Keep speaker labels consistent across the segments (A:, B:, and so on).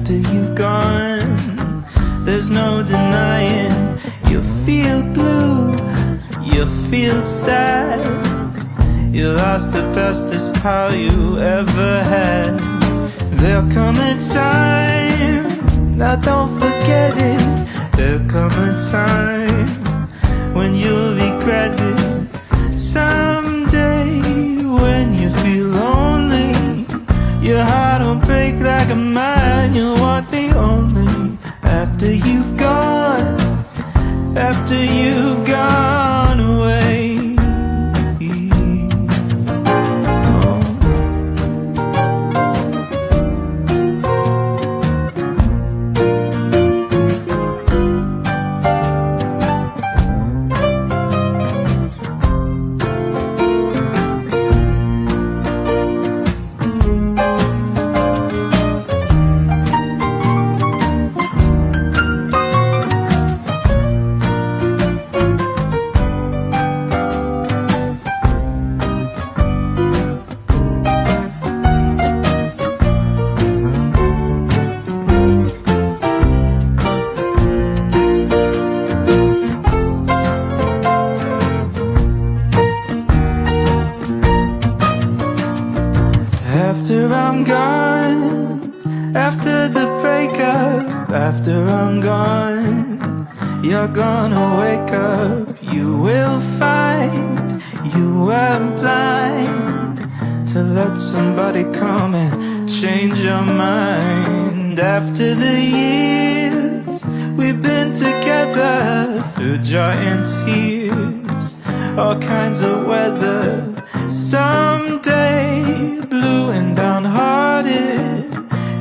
A: after you've gone. There's no denying, you feel blue, you feel sad. You lost the bestest pal you ever had. There'll come a time, now don't forget it. There'll come a time when you'll regret it. Someday when you feel lonely, your heart will break like a mine. You'll want me only after you've gone, after you've gone away. After I'm gone, after the breakup, after I'm gone, you're gonna wake up. You will find you were blind to let somebody come and change your mind. After the years we've been together, through joy and tears, all kinds of weather. Someday, blue and downhearted,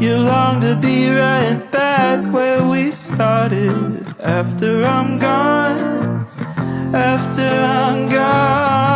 A: you long to be right back where we started. After I'm gone, after I'm gone.